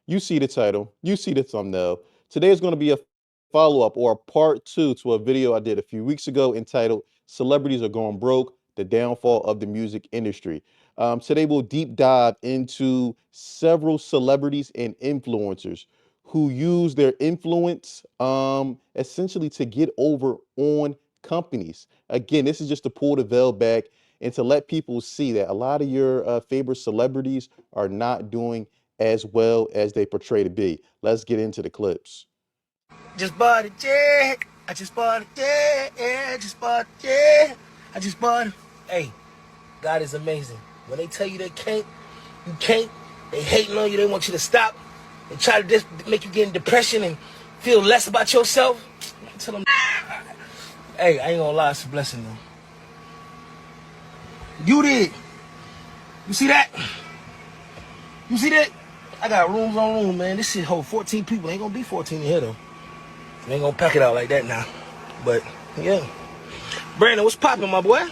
You see the title, you see the thumbnail. Today is going to be a follow-up or a part two to a video I did a few weeks ago entitled Celebrities Are Going Broke, the Downfall of the Music Industry. Today we'll deep dive into several celebrities and influencers who use their influence essentially to get over on companies. Again, this is just to pull the veil back and to let people see that a lot of your favorite celebrities are not doing as well as they portray to be. Let's get into the clips. Just bought a jet. I just bought a jet. I just bought a jet. I just bought it. Hey, God is amazing. When they tell you they can't, you can't. They hating on you. They want you to stop. They try to just make you get in depression and feel less about yourself. Tell them, hey, I ain't gonna lie, it's a blessing though. You did. You see that? You see that? I got rooms on room, man. This shit hold 14 people. Ain't gonna be 14 in here though. We ain't gonna pack it out like that now. But yeah. Brandon, what's poppin', my boy?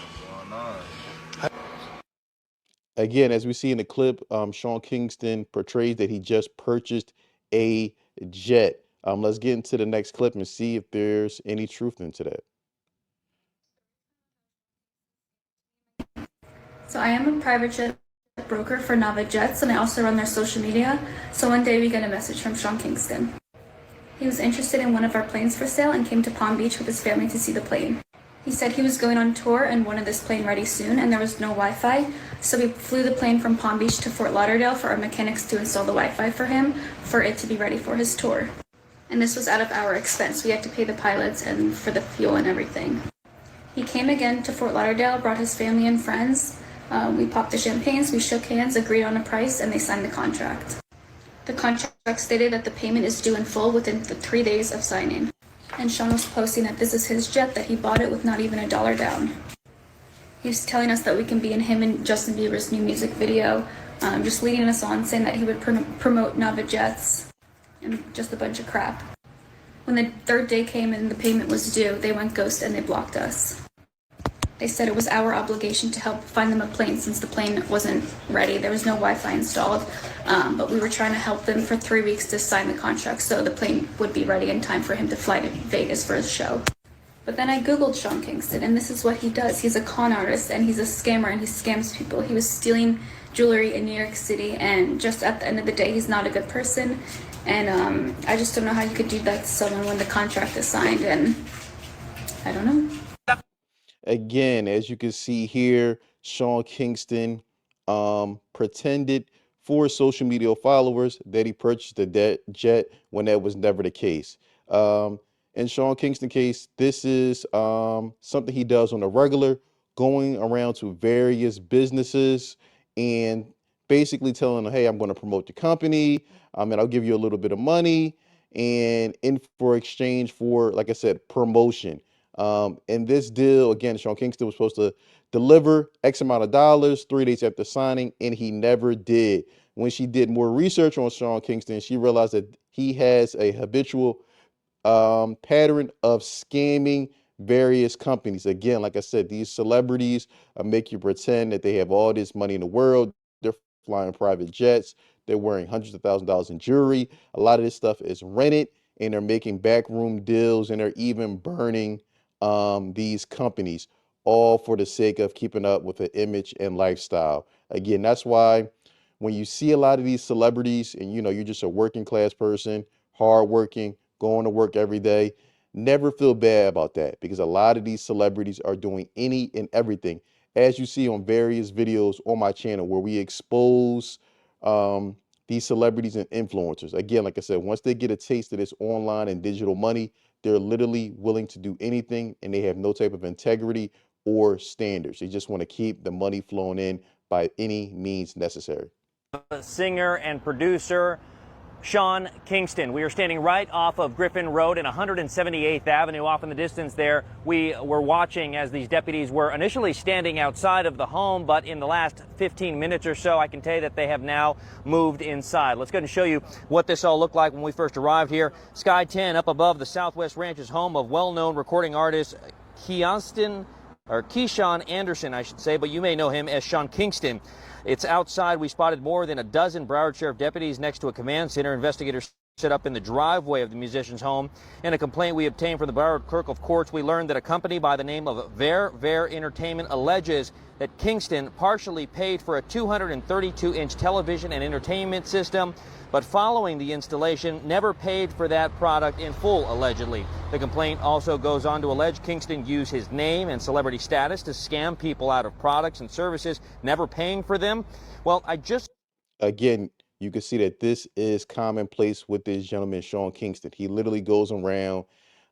Again, as we see in the clip, Sean Kingston portrays that he just purchased a jet. Let's get into the next clip and see if there's any truth into that. So I am a private jet broker for Nava Jets, and I also run their social media. So one day we get a message from Sean Kingston. He was interested in one of our planes for sale and came to Palm Beach with his family to see the plane. He said he was going on tour and wanted this plane ready soon, and there was no Wi-Fi. So we flew the plane from Palm Beach to Fort Lauderdale for our mechanics to install the Wi-Fi for him for it to be ready for his tour. And this was out of our expense. We had to pay the pilots and for the fuel and everything. He came again to Fort Lauderdale, brought his family and friends. We popped the champagnes, we shook hands, agreed on a price, and they signed the contract. The contract stated that the payment is due in full within the 3 days of signing. And Sean was posting that this is his jet, that he bought it with not even $1 down. He was telling us that we can be in him and Justin Bieber's new music video, just leading us on, saying that he would promote Nava Jets, and just a bunch of crap. When the third day came and the payment was due, they went ghost and they blocked us. They said it was our obligation to help find them a plane since the plane wasn't ready. There was no Wi-Fi installed, but we were trying to help them for 3 weeks to sign the contract so the plane would be ready in time for him to fly to Vegas for his show. But then I Googled Sean Kingston, and this is what he does. He's a con artist, and he's a scammer, and he scams people. He was stealing jewelry in New York City, and just at the end of the day, he's not a good person. And I just don't know how you could do that to someone when the contract is signed, and I don't know. Again, as you can see here, Sean Kingston pretended for his social media followers that he purchased a jet when that was never the case. In Sean Kingston case, this is something he does on a regular, going around to various businesses and basically telling them, hey, I'm going to promote the company, and I'll give you a little bit of money, and in for exchange for, like I said, promotion. In this deal, again, Sean Kingston was supposed to deliver X amount of dollars 3 days after signing, and he never did. When she did more research on Sean Kingston, she realized that he has a habitual pattern of scamming various companies. Again, like I said, these celebrities make you pretend that they have all this money in the world. They're flying private jets. They're wearing hundreds of thousands of dollars in jewelry. A lot of this stuff is rented, and they're making backroom deals, and they're even burning these companies, all for the sake of keeping up with the image and lifestyle. Again, that's why when you see a lot of these celebrities and you're just a working class person, hardworking, going to work every day, never feel bad about that, because a lot of these celebrities are doing any and everything, as you see on various videos on my channel where we expose these celebrities and influencers. Again, like I said, once they get a taste of this online and digital money, they're literally willing to do anything, and they have no type of integrity or standards. They just want to keep the money flowing in by any means necessary. Singer and producer Sean Kingston. We are standing right off of Griffin Road and 178th Avenue. Off in the distance there, we were watching as these deputies were initially standing outside of the home, but in the last 15 minutes or so, I can tell you that they have now moved inside. Let's go ahead and show you what this all looked like when we first arrived here. Sky 10 up above the Southwest Ranch's home of well-known recording artist Kingston or Keyshawn Anderson, I should say, but you may know him as Sean Kingston. It's outside. We spotted more than a dozen Broward Sheriff deputies next to a command center. Investigators set up in the driveway of the musician's home. In a complaint we obtained from the Broward Clerk of Courts, we learned that a company by the name of Ver Entertainment alleges that Kingston partially paid for a 232-inch television and entertainment system, but following the installation, never paid for that product in full, allegedly. The complaint also goes on to allege Kingston used his name and celebrity status to scam people out of products and services, never paying for them. Well, Again, you can see that this is commonplace with this gentleman, Sean Kingston. He literally goes around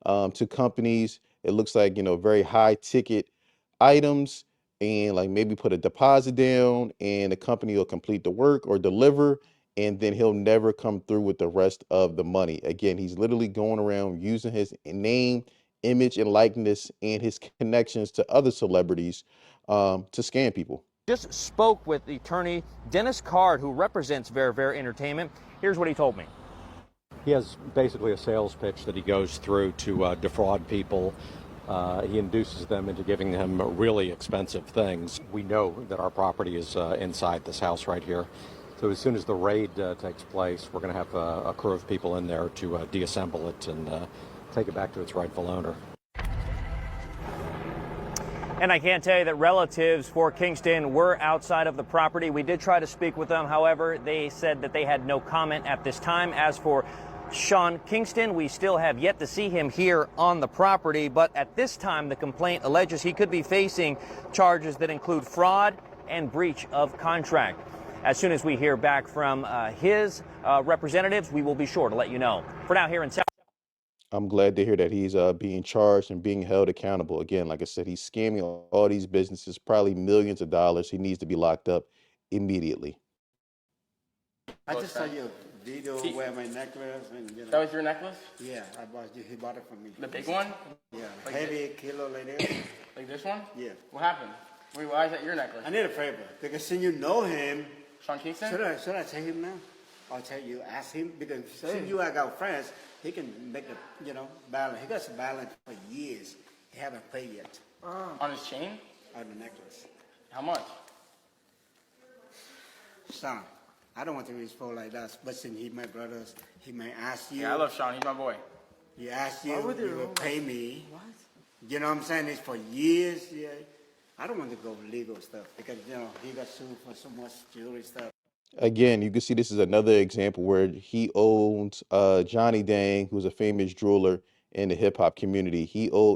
to companies. It looks like, very high ticket items, and like maybe put a deposit down and the company will complete the work or deliver, and then he'll never come through with the rest of the money. Again, he's literally going around using his name, image, and likeness and his connections to other celebrities to scam people. just spoke with the attorney Dennis Card, who represents Ver Entertainment. Here's what he told me. He has basically a sales pitch that he goes through to defraud people. He induces them into giving them really expensive things. We know that our property is inside this house right here. So as soon as the raid takes place, we're going to have a crew of people in there to deassemble it and take it back to its rightful owner. And I can tell you that relatives for Kingston were outside of the property. We did try to speak with them. However, they said that they had no comment at this time. As for Sean Kingston, we still have yet to see him here on the property. But at this time, the complaint alleges he could be facing charges that include fraud and breach of contract. As soon as we hear back from his representatives, we will be sure to let you know. For now, here in South. I'm glad to hear that he's being charged and being held accountable. Again, like I said, he's scamming all these businesses, probably millions of dollars. He needs to be locked up immediately. I just saw your video where my necklace and That was your necklace? yeah, I bought you. He bought it for me. The big one? Yeah, Like heavy kilo like this. Like this one? Yeah. What happened? Wait, why is that your necklace? I need a favor because since you know him, Sean Kingston? should I tell him now? I'll tell you, ask him because since you I got friends, he can make the balance. He got some balance for years. He haven't paid yet On his chain? on the necklace. How much? Son, I don't want to respond like that, but since he my brothers, he may ask you. Yeah, I love Sean. He's my boy. He asked you, Why would you they- will pay me. What? You know what I'm saying? It's for years. Yeah. I don't want to go legal stuff because, he got sued for so much jewelry stuff. Again, you can see this is another example where he owns Johnny Dang, who's a famous jeweler in the hip hop community.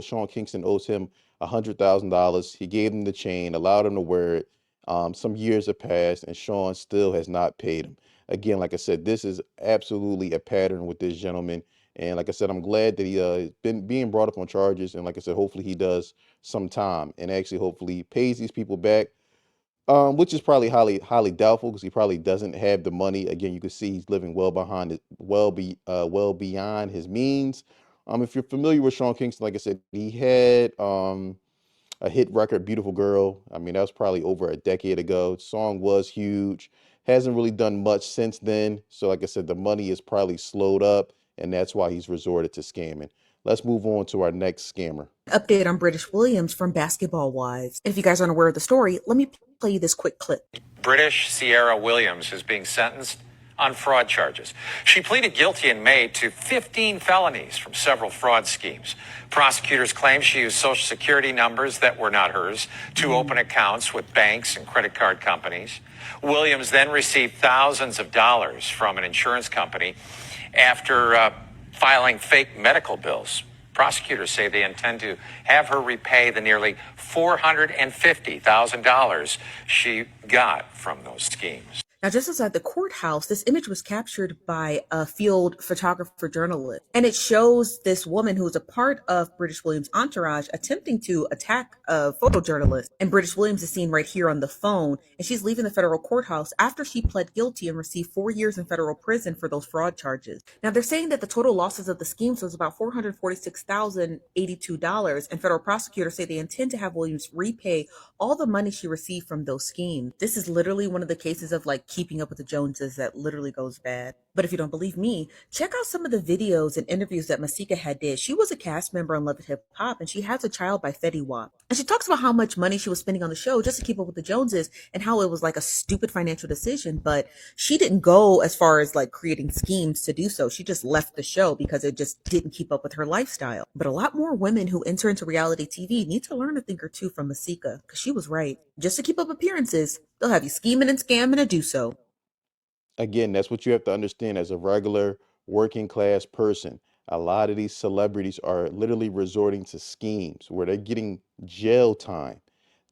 Sean Kingston owes him $100,000. He gave him the chain, allowed him to wear it. Some years have passed, and Sean still has not paid him. Again, like I said, this is absolutely a pattern with this gentleman. And like I said, I'm glad that he been being brought up on charges. And like I said, hopefully he does some time and actually hopefully pays these people back. Which is probably highly doubtful because he probably doesn't have the money. Again, you can see he's living well beyond his means. If you're familiar with Sean Kingston, like I said, he had a hit record, "Beautiful Girl." I mean, that was probably over a decade ago. The song was huge. Hasn't really done much since then. So, like I said, the money is probably slowed up, and that's why he's resorted to scamming. Let's move on to our next scammer. Update on Brittish Williams from Basketball Wives. If you guys aren't aware of the story, let me play you this quick clip. British Sierra Williams is being sentenced on fraud charges. She pleaded guilty in May to 15 felonies from several fraud schemes. Prosecutors claim she used Social Security numbers that were not hers to open accounts with banks and credit card companies. Williams then received thousands of dollars from an insurance company after filing fake medical bills. Prosecutors say they intend to have her repay the nearly $450,000 she got from those schemes. Now, just outside the courthouse, this image was captured by a field photographer journalist. And it shows this woman who is a part of Brittish Williams' entourage attempting to attack a photojournalist. And Brittish Williams is seen right here on the phone. And she's leaving the federal courthouse after she pled guilty and received 4 years in federal prison for those fraud charges. Now, they're saying that the total losses of the schemes was about $446,082. And federal prosecutors say they intend to have Williams repay all the money she received from those schemes. This is literally one of the cases of like Keeping Up with the Joneses that literally goes bad. But if you don't believe me, check out some of the videos and interviews that Masika had did. She was a cast member on Love and Hip Hop, and she has a child by Fetty Wap. And she talks about how much money she was spending on the show just to keep up with the Joneses and how it was like a stupid financial decision. But she didn't go as far as like creating schemes to do so. She just left the show because it just didn't keep up with her lifestyle. But a lot more women who enter into reality TV need to learn a thing or two from Masika, because she was right. Just to keep up appearances, they'll have you scheming and scamming to do so. Again, that's what you have to understand as a regular working class person. A lot of these celebrities are literally resorting to schemes where they're getting jail time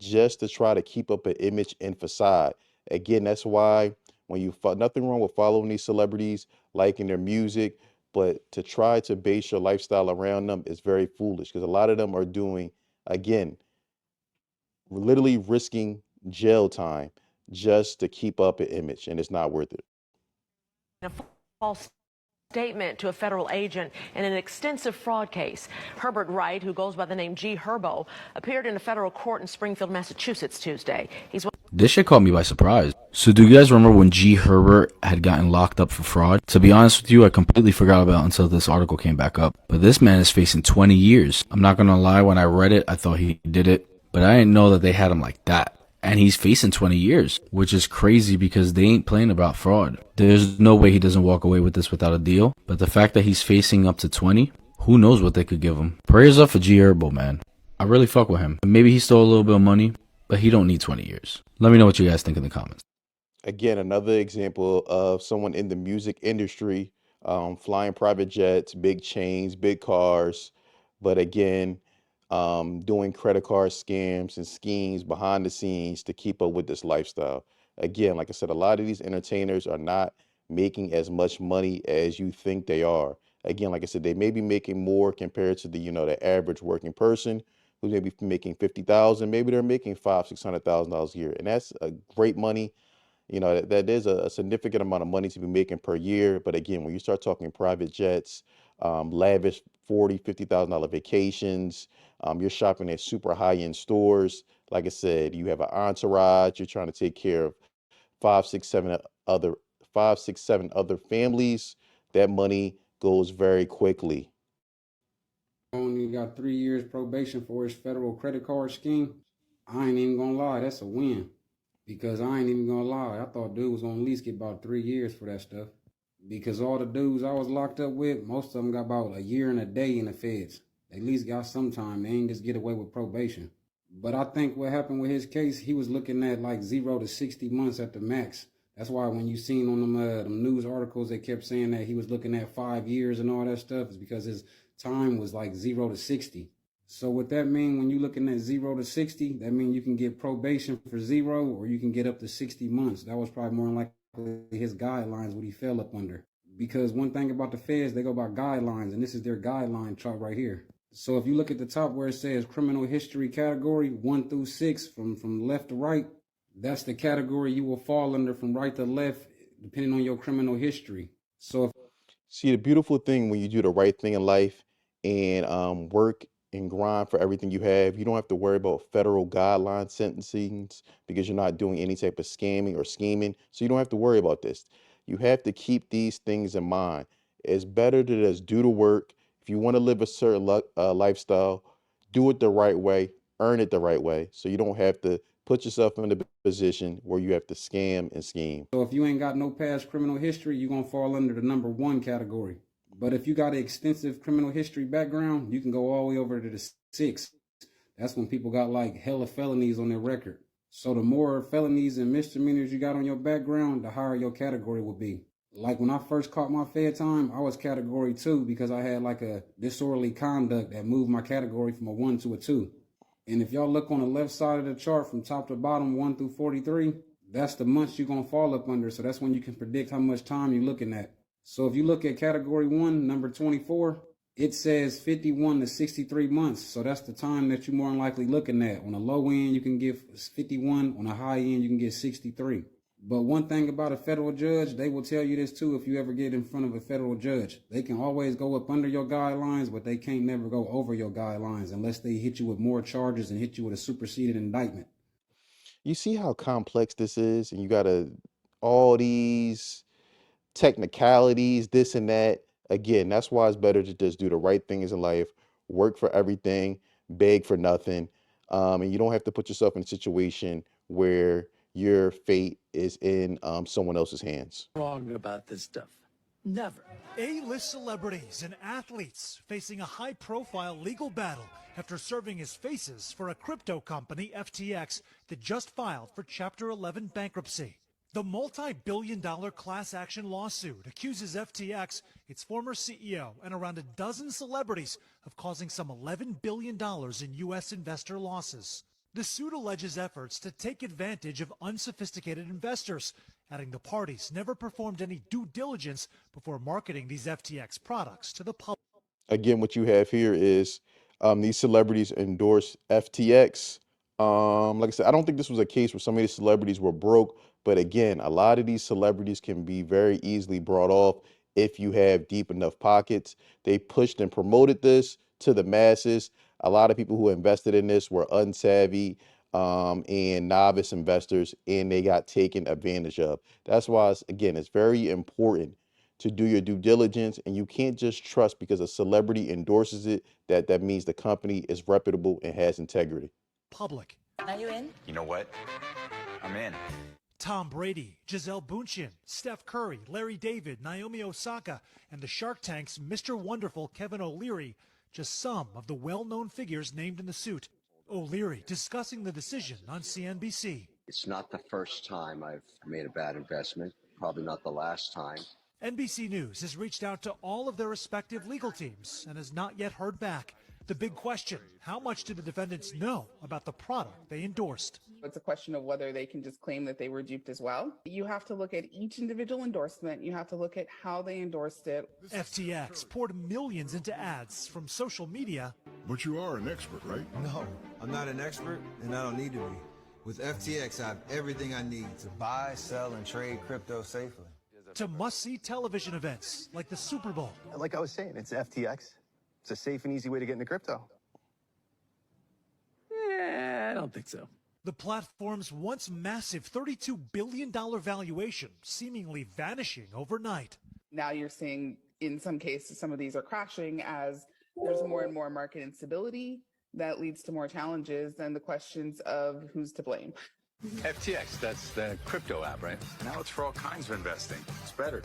just to try to keep up an image and facade. Again, that's why when nothing wrong with following these celebrities, liking their music, but to try to base your lifestyle around them is very foolish because a lot of them are doing, again, literally risking jail time just to keep up an image, and it's not worth it. A false statement to a federal agent in an extensive fraud case. Herbert Wright, who goes by the name G. Herbo, appeared in a federal court in Springfield, Massachusetts Tuesday. This shit caught me by surprise. So do you guys remember when G. Herbert had gotten locked up for fraud? To be honest with you, I completely forgot about it until this article came back up. But this man is facing 20 years. I'm not gonna lie, when I read it, I thought he did it. But I didn't know that they had him like that. And he's facing 20 years, which is crazy because they ain't playing about fraud. There's no way he doesn't walk away with this without a deal. But the fact that he's facing up to 20, who knows what they could give him. Prayers up for G. Herbo, man. I really fuck with him. Maybe he stole a little bit of money, but he don't need 20 years. Let me know what you guys think in the comments. Again, another example of someone in the music industry, flying private jets, big chains, big cars, but again, doing credit card scams and schemes behind the scenes to keep up with this lifestyle. Again, like I said, a lot of these entertainers are not making as much money as you think they are. Again, like I said, they may be making more compared to the average working person who's maybe making 50,000. Maybe they're making $500,000-$600,000 a year, and that's a great money. That is a significant amount of money to be making per year. But again, when you start talking private jets, lavish $40,000-$50,000 vacations, you're shopping at super high-end stores. Like I said, you have an entourage. You're trying to take care of five, six, other six, seven other families. That money goes very quickly. Only got 3 years probation for his federal credit card scheme. I ain't even gonna lie, that's a win. Because I ain't even gonna lie, I thought dude was gonna at least get about 3 years for that stuff. Because all the dudes I was locked up with, most of them got about a year and a day in the feds. They at least got some time. They ain't just get away with probation. But I think what happened with his case, he was looking at like 0 to 60 months at the max. That's why when you seen on them news articles, they kept saying that he was looking at 5 years and all that stuff, is because his time was like 0 to 60. So what that mean when you looking at 0 to 60, that mean you can get probation for 0 or you can get up to 60 months. That was probably more likely his guidelines, what he fell up under. Because one thing about the feds, they go by guidelines, and this is their guideline chart right here. So if you look at the top where it says criminal history category 1 through 6 from left to right, that's the category you will fall under from right to left, depending on your criminal history. So See, the beautiful thing when you do the right thing in life and work and grind for everything you have, you don't have to worry about federal guideline sentencings because you're not doing any type of scamming or scheming. So you don't have to worry about this. You have to keep these things in mind. It's better to just do the work. If you want to live a certain lifestyle, do it the right way, earn it the right way. So you don't have to put yourself in a position where you have to scam and scheme. So if you ain't got no past criminal history, you're going to fall under the number 1 category. But if you got an extensive criminal history background, you can go all the way over to the 6. That's when people got like hella felonies on their record. So the more felonies and misdemeanors you got on your background, the higher your category will be. Like when I first caught my Fed time, I was category 2 because I had like a disorderly conduct that moved my category from a 1 to a 2. And if y'all look on the left side of the chart from top to bottom, 1 through 43, that's the months you're going to fall up under. So that's when you can predict how much time you're looking at. So if you look at category 1, number 24, it says 51 to 63 months. So that's the time that you're more than likely looking at. On the low end, you can get 51. On the high end, you can get 63. But one thing about a federal judge, they will tell you this too if you ever get in front of a federal judge. They can always go up under your guidelines, but they can't never go over your guidelines unless they hit you with more charges and hit you with a superseded indictment. You see how complex this is, and you got to all these technicalities, this and that. Again, that's why it's better to just do the right things in life, work for everything, beg for nothing. And you don't have to put yourself in a situation where your fate is in someone else's hands. Wrong about this stuff. Never. A-list celebrities and athletes facing a high-profile legal battle after serving as faces for a crypto company, FTX, that just filed for Chapter 11 bankruptcy. The multi-billion-dollar class action lawsuit accuses FTX, its former CEO, and around a dozen celebrities of causing some $11 billion in U.S. investor losses. The suit alleges efforts to take advantage of unsophisticated investors, adding the parties never performed any due diligence before marketing these FTX products to the public. Again, what you have here is these celebrities endorse FTX. Like I said, I don't think this was a case where some of these celebrities were broke, but again, a lot of these celebrities can be very easily brought off if you have deep enough pockets. They pushed and promoted this to the masses. A lot of people who invested in this were unsavvy and novice investors, and they got taken advantage of. That's why, again, it's very important to do your due diligence, and you can't just trust because a celebrity endorses it that means the company is reputable and has integrity. Public. Are you in? You know what? I'm in. Tom Brady, Gisele Bündchen, Steph Curry, Larry David, Naomi Osaka, and the Shark Tank's Mr. Wonderful Kevin O'Leary, just some of the well-known figures named in the suit. O'Leary discussing the decision on CNBC. It's not the first time I've made a bad investment, probably not the last time. NBC News has reached out to all of their respective legal teams and has not yet heard back. The big question, how much do the defendants know about the product they endorsed? It's a question of whether they can just claim that they were duped as well. You have to look at each individual endorsement. You have to look at how they endorsed it. FTX poured millions into ads from social media. But you are an expert, right? No, I'm not an expert, and I don't need to be. With FTX, I have everything I need to buy, sell, and trade crypto safely. To must-see television events like the Super Bowl. Like I was saying, it's FTX. It's a safe and easy way to get into crypto. Yeah, I don't think so. The platform's once massive $32 billion valuation seemingly vanishing overnight. Now you're seeing, in some cases, some of these are crashing as there's more and more market instability that leads to more challenges and the questions of who's to blame. FTX, that's the crypto app, right? Now it's for all kinds of investing. It's better.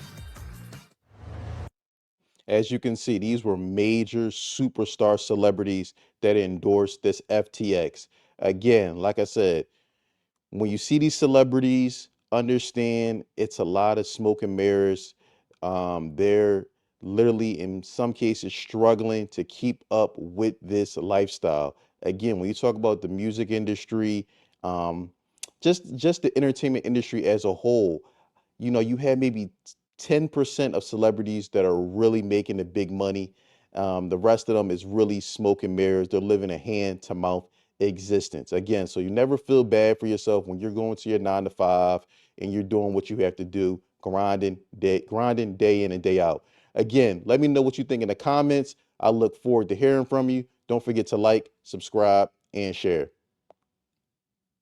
As you can see, these were major superstar celebrities that endorsed this FTX. Again, like I said, when you see these celebrities, understand it's a lot of smoke and mirrors. They're literally, in some cases, struggling to keep up with this lifestyle. Again, when you talk about the music industry, just the entertainment industry as a whole, you know, you have maybe 10% of celebrities that are really making the big money. The rest of them is really smoke and mirrors. They're living a hand-to-mouth existence. Again, so you never feel bad for yourself when you're going to your 9 to 5 and you're doing what you have to do, grinding day in and day out. Again, let me know what you think in the comments. I look forward to hearing from you. Don't forget to like, subscribe, and share.